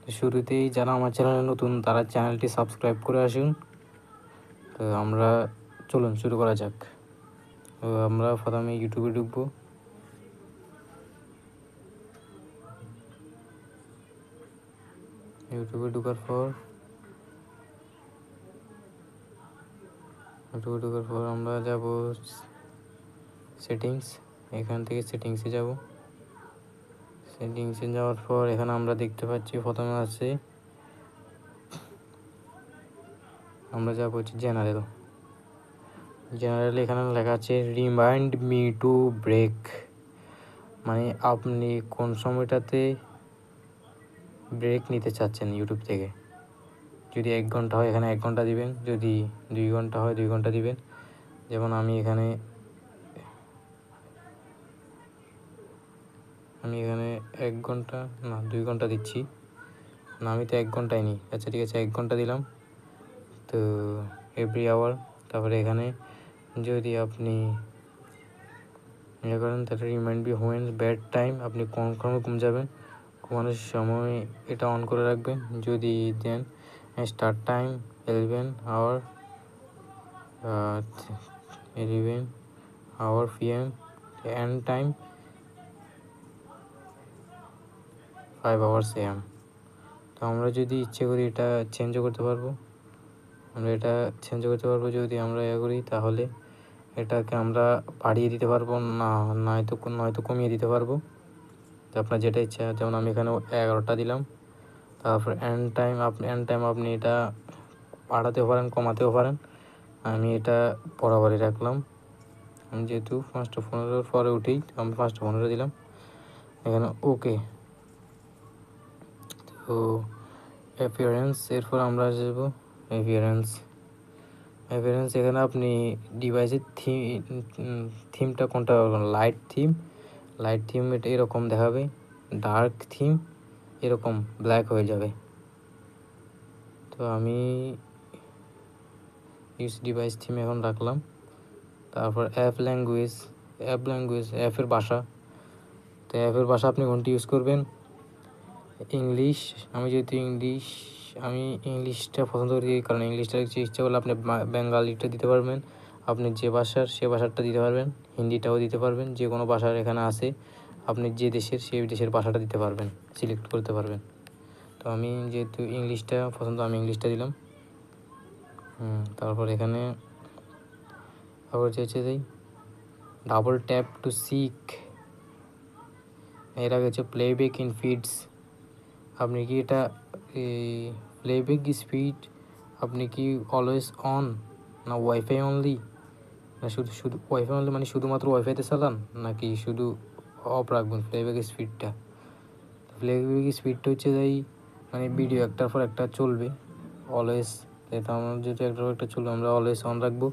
শুরুতেই যারা আমার চ্যানেলে নতুন তারা চ্যানেলটি সাবস্ক্রাইব করে আসুন। তো আমরা চলুন শুরু করা যাক। তো আমরা প্রথমে ইউটিউবে ঢুকবো। ইউটিউবে ঢোকার পর আমরা যাব সেটিংস। এখান থেকে সেটিংসে যাব। সেটিংসে যাওয়ার পর এখানে আমরা দেখতে পাচ্ছি প্রথমে আছে আমরা যাব হচ্ছে জেনারেল। এখানে লেখা আছে রিমাইন্ড মি টু ব্রেক, মানে আপনি কোন সময়টাতে ব্রেক নিতে চাচ্ছেন ইউটিউব থেকে। যদি 1 ঘন্টা হয় এখানে 1 ঘন্টা দিবেন, যদি 2 ঘন্টা হয় 2 ঘন্টা দিবেন। যেমন আমি এখানে 1 ঘন্টা না 2 ঘন্টা দিচ্ছি না, আমি তো 1 ঘন্টাই নিই। আচ্ছা ঠিক আছে, 1 ঘন্টা দিলাম। তো এভরি আওয়ার, তারপরে এখানে যদি আপনি ইয়ে করেন তাহলে remind be when bed time, আপনি কোন ঘুম যাবেন, ঘুমানোর সময় এটা অন করে রাখবেন। যদি দেন start time 11 hour 11 hour PM, end time 5 hours AM। তো আমরা যদি ইচ্ছে করি এটা চেঞ্জও করতে পারবো। যদি আমরা করি তাহলে এটাকে আমরা বাড়িয়ে দিতে পারবো, নয়তো কমিয়ে দিতে পারবো। তো আপনার যেটা ইচ্ছা, যেমন আমি এখানে 11টা দিলাম। তারপর এন্ড টাইম আপনি এটা বাড়াতেও পারেন কমাতেও পারেন। আমি এটা বরাবরই রাখলাম। আমি যেহেতু 5:15 পরে উঠি, আমি 5:15 দিলাম এখানে। ওকে। তো অ্যাপিয়ারেন্স, এরপর আমরা আসবো অ্যাপিয়ারেন্স। এখানে আপনি ডিভাইসের থিমটা কোনটা, লাইট থিম এটা এরকম দেখাবে, ডার্ক থিম এরকম ব্ল্যাক হয়ে যাবে। তো আমি ইউজ ডিভাইস থিম এখন রাখলাম। তারপর অ্যাপের ভাষা। তো অ্যাপের ভাষা আপনি কোনটি ইউজ করবেন? ইংলিশ। আমি ইংলিশটা পছন্দ করি, কারণ ইংলিশটা ইচ্ছা করলে আপনি বেঙ্গালিটা দিতে পারবেন, আপনি যে ভাষার সে ভাষাটা দিতে পারবেন, হিন্দিটাও দিতে পারবেন, যে কোনো ভাষার এখানে আছে আপনি যে দেশের সেই দেশের ভাষাটা দিতে পারবেন, সিলেক্ট করতে পারবেন। তো আমি যেহেতু ইংলিশটা পছন্দ, আমি ইংলিশটা দিলাম। তারপর এখানে আবার চেয়েছে যাই ডাবল ট্যাপ টু সিক। এর আগে হচ্ছে প্লেব্যাক ইন ফিডস। আপনি কি এটা প্লেব্যাক স্পিড আপনি কি অলওয়েজ অন, না ওয়াইফাই অনলি, না শুধু ওয়াইফাই অনলি মানে শুধুমাত্র ওয়াইফাইতে চালান, নাকি শুধু অফ রাখবেন প্লেব্যাক স্পিডটা? প্লেব্যাক স্পিডটা হচ্ছে যাই মানে ভিডিও একটার পর একটা চলবে অলওয়েজ। এটা আমরা যেহেতু একটার পর একটা চলবে আমরা অলওয়েজ অন রাখবো।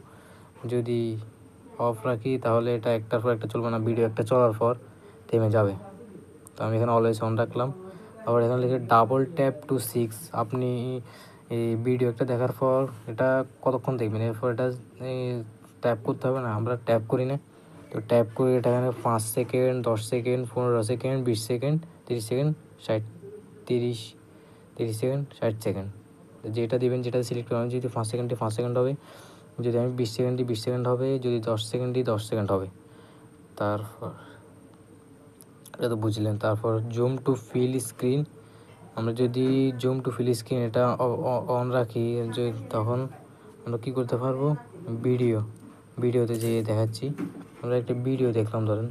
যদি অফ রাখি তাহলে এটা একটার পর একটা চলবে না, ভিডিও একটা চলার পর থেমে যাবে। তো আমি এখানে অলওয়েজ অন রাখলাম। আবার এখানে লিখে ডাবল ট্যাপ টু সিক্স, আপনি এই ভিডিও একটা দেখার পর এটা কতক্ষণ দেখবেন, এরপর এটা ট্যাপ করতে হবে না, আমরা ট্যাপ করি না। তো ট্যাপ করে এটা এখানে 5 second 10 second 15 second 20 second 30 second 60 30 second 60 second যেটা দিবেন, যেটা সিলেক্ট করবেন। যদি 5 সেকেন্ডে 5 সেকেন্ড হবে, যদি আমি 20 সেকেন্ডে 20 সেকেন্ড হবে, যদি 10 সেকেন্ডে 10 সেকেন্ড হবে। তারপর এটা তো বুঝলেন। তারপর জুম টু ফিল স্ক্রিন, আমরা যদি জুম টু ফিল স্ক্রিন এটা অন রাখি, তখন আমরা কী করতে পারবো, ভিডিওতে যে দেখাচ্ছি, আমরা একটা ভিডিও দেখলাম, ধরেন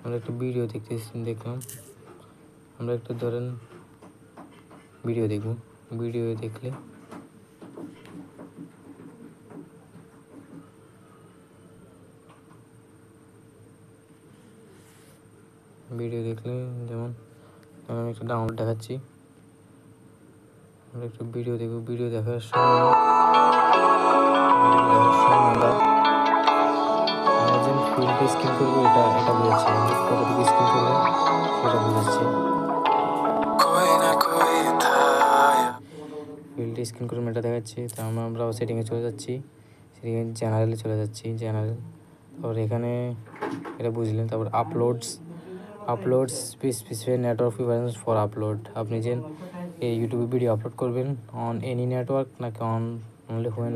আমরা একটা ভিডিও দেখলাম, আমরা একটা ধরেন ভিডিও দেখব। ভিডিও দেখলে যেমন আমি একটা ডাউনলোড দেখাচ্ছি, আমরা একটু ভিডিও দেখব। ভিডিও দেখার সময় আমরা ফিল্ডে স্ক্রিন করবো, এটা বলেছি আমি কতটুকু স্ক্রিন করবো সেটা বুঝাচ্ছি। ফিল্ডে স্ক্রিন করবো এটা দেখাচ্ছি। তো আমরা সেটিংয়ে চলে যাচ্ছি, জেনারেলে চলে যাচ্ছি। তারপর এখানে এটা বুঝলেন। তারপর uploads, upload specify network preference for upload. আপনি যে এই ইউটিউবে ভিডিও আপলোড করবেন অন এনি নেটওয়ার্ক নাকি অনলি হোয়েন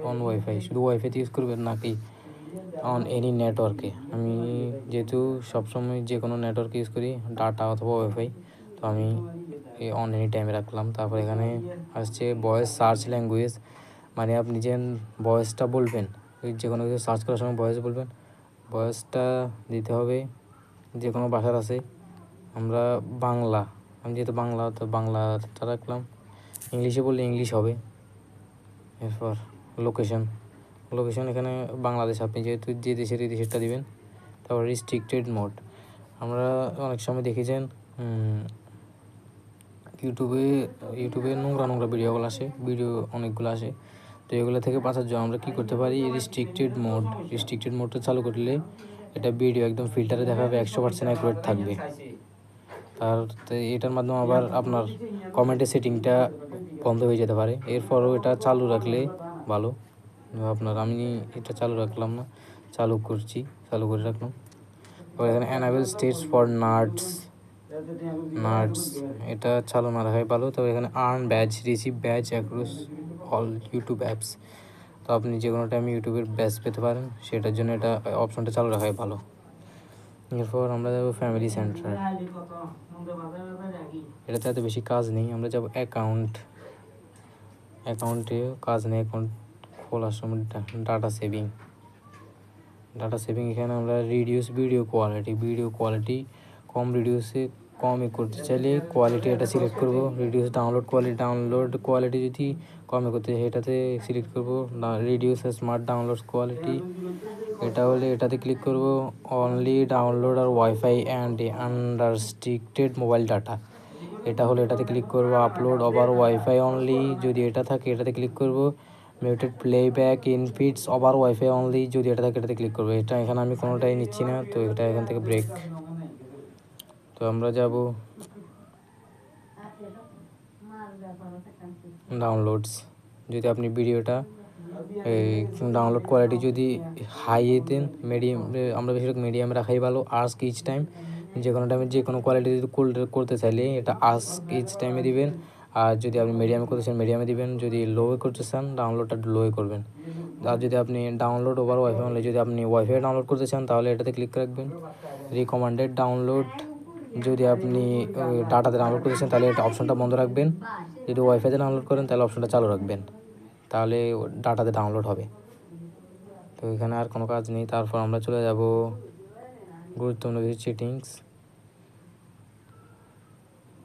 অন ওয়াইফাই, শুধু ওয়াইফাইতে ইউজ করবেন নাকি অন এনি নেটওয়ার্কে। আমি যেহেতু সবসময় যে কোনো নেটওয়ার্ক ইউজ করি, ডাটা অথবা ওয়াইফাই, তো আমি এই অন এনি টাইমে রাখলাম। তারপর এখানে আসছে ভয়েস সার্চ ল্যাঙ্গুয়েজ, মানে আপনি যে ভয়েসটা বলবেন, যে কোনো কিছু সার্চ করার সময় ভয়েস বলবেন, ভয়েসটা দিতে হবে যে কোনো ভাষার আছে। আমরা বাংলা, আমি যেহেতু বাংলা তো বাংলাটা রাখলাম। ইংলিশে বললে ইংলিশ হবে। এরপর লোকেশন এখানে বাংলাদেশ, আপনি যেহেতু যে দেশের এই দেশেরটা দিবেন। তারপর রিস্ট্রিক্টেড মোড, আমরা অনেক সময় দেখেছেন ইউটিউবে নোংরা ভিডিওগুলো আসে, অনেকগুলো আসে। তো এগুলো থেকে বাঁচার জন্য আমরা কী করতে পারি, রিস্ট্রিক্টেড মোডটা চালু করলে এটা ভিডিও একদম ফিল্টারে দেখাবে, 100% অ্যাকুরেট থাকবে। এটার মাধ্যমে আবার আপনার কমেন্টের সেটিংটা বন্ধ হয়ে যেতে পারে। এরপরও এটা চালু রাখলে ভালো। আমি এটা চালু রাখলাম না, চালু করে রাখলাম। এবার এখানে অ্যানাবেল স্টেটস ফর নার্ডস, এটা চালু না রাখাই ভালো। তবে এখানে earn badge, receive badge across all YouTube apps, তো আপনি যে কোনো টাইমে ইউটিউবের ব্যাজ পেতে পারেন, সেটার জন্য এটা অপশনটা চালু রাখাই ভালো। এরপর আমরা যাবো ফ্যামিলি সেন্টার, এটাতে এত বেশি কাজ নেই। আমরা যাবো অ্যাকাউন্টে কাজ নেই। অ্যাকাউন্ট খোলার সময় ডাটা সেভিং, এখানে আমরা রিডিউস ভিডিও কোয়ালিটি কমই করতে চাইলে কোয়ালিটি এটা সিলেক্ট করব। রিডিউস ডাউনলোড কোয়ালিটি যদি কমে করতে চাই এটাতে সিলেক্ট করব। রিডিউস স্মার্ট ডাউনলোড কোয়ালিটি, এটা হলে এটাতে ক্লিক করব। অনলি ডাউনলোড আর wifi and unrestricted mobile data, এটা হলে এটাতে ক্লিক করব। আপলোড ওভার ওয়াইফাই অনলি, যদি এটা থাকে এটাতে ক্লিক করব। Muted playback in feeds over wifi only, যদি এটা থাকে এটাতে ক্লিক করবো। এখানে আমি কোনোটাই নিচ্ছি না, তো এটা এখান থেকে ব্রেক। তো আমরা যাব ডাউনলোডস, যদি আপনি ভিডিওটা ডাউনলোড কোয়ালিটি যদি হাইয়ে দেন, আমরা বেশিরভাগ মিডিয়ামে রাখাই ভালো। আস্ক ইচ টাইম, যে কোনো টাইমে যে কোনো কোয়ালিটি যদি করতে চাইলে এটা আস্ক ইচ টাইমে দিবেন। আর যদি আপনি মিডিয়ামে করতে চান মিডিয়ামে দিবেন, যদি লোয়ে করতে চান ডাউনলোডটা লোয়ে করবেন। আর যদি আপনি ডাউনলোড ওভার ওয়াইফাই অনলি, যদি আপনি ওয়াইফাই ডাউনলোড করতে চান তাহলে এটাতে ক্লিক রাখবেন। রিকমেন্ডেড ডাউনলোড, যদি আপনি ডাটাতে ডাউনলোড করতে চান তাহলে এটা অপশনটা বন্ধ রাখবেন। যদি ওয়াইফাইতে ডাউনলোড করেন তাহলে অপশনটা চালু রাখবেন, তাহলে ডাটাতে ডাউনলোড হবে। তো এখানে আর কোনো কাজ নেই। তারপর আমরা চলে যাব গুরুত্বপূর্ণ কিছু সেটিংস।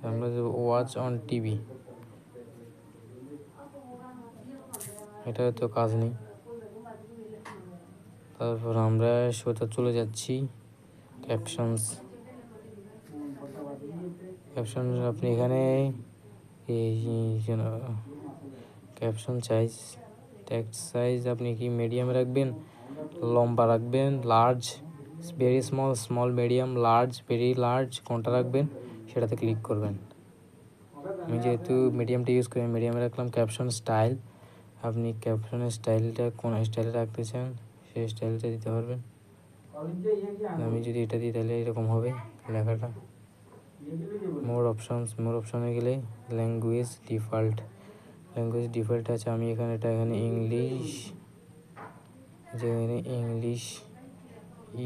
আমরা যাব ওয়াচ অন টিভি, এটা তো কাজ নেই। তারপর আমরা সোজা চলে যাচ্ছি ক্যাপশনস। আপনি এখানে ক্যাপশন টেক্সট সাইজ আপনি কি মিডিয়াম রাখবেন, লম্বা রাখবেন, large, very small, medium, large, very large, কোনটা রাখবেন সেটাতে ক্লিক করবেন। আমি যেহেতু মিডিয়ামটা ইউজ করি মিডিয়ামে রাখলাম। ক্যাপশন স্টাইল, আপনি ক্যাপশনের স্টাইলটা কোন স্টাইলে রাখতে চান সেই স্টাইলটা দিতে পারবেন। আমি যদি এটা দিই তাহলে এরকম হবে লেখাটা। মোর অপশনে গেলে ল্যাঙ্গুয়েজ ডিফল্ট আছে। আমি এখানে ইংলিশ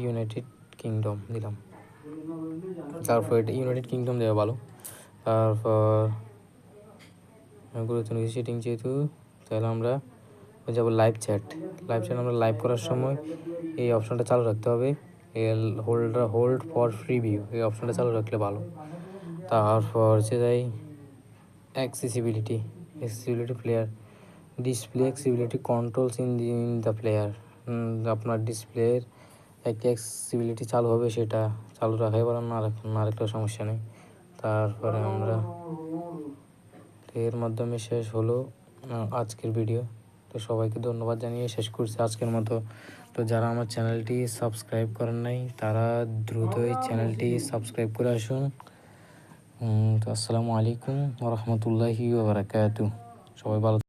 ইউনাইটেড কিংডম দিলাম। তারপর এটা ইউনাইটেড কিংডম দেওয়া ভালো। তারপর গুরুত্বপূর্ণ সেটিং যেহেতু, তাহলে আমরা যাব লাইভ চ্যাট। আমরা লাইভ করার সময় এই অপশনটা চালু রাখতে হবে। হোল্ড ফর প্রিভিউ, এই অপশনটা চালু রাখলে ভালো। তারপর যাই accessibility player, display accessibility controls in the player, আপনার ডিসপ্লের একটা অ্যাক্সেসিবিলিটি চালু হবে, সেটা চালু রাখাই ভালো, না রাখলেও সমস্যা নেই। তারপরে আমরা এর মাধ্যমে শেষ হলো আজকের ভিডিও। তো সবাইকে ধন্যবাদ জানিয়ে শেষ করছি আজকের মতো। তো যারা আমার চ্যানেলটি সাবস্ক্রাইব করেন নাই তারা দ্রুতই চ্যানেলটি সাবস্ক্রাইব করে আসুন। তো আসসালামু আলাইকুম ওয়া রাহমাতুল্লাহি ওয়া বারাকাতুহু। সবাই ভালো।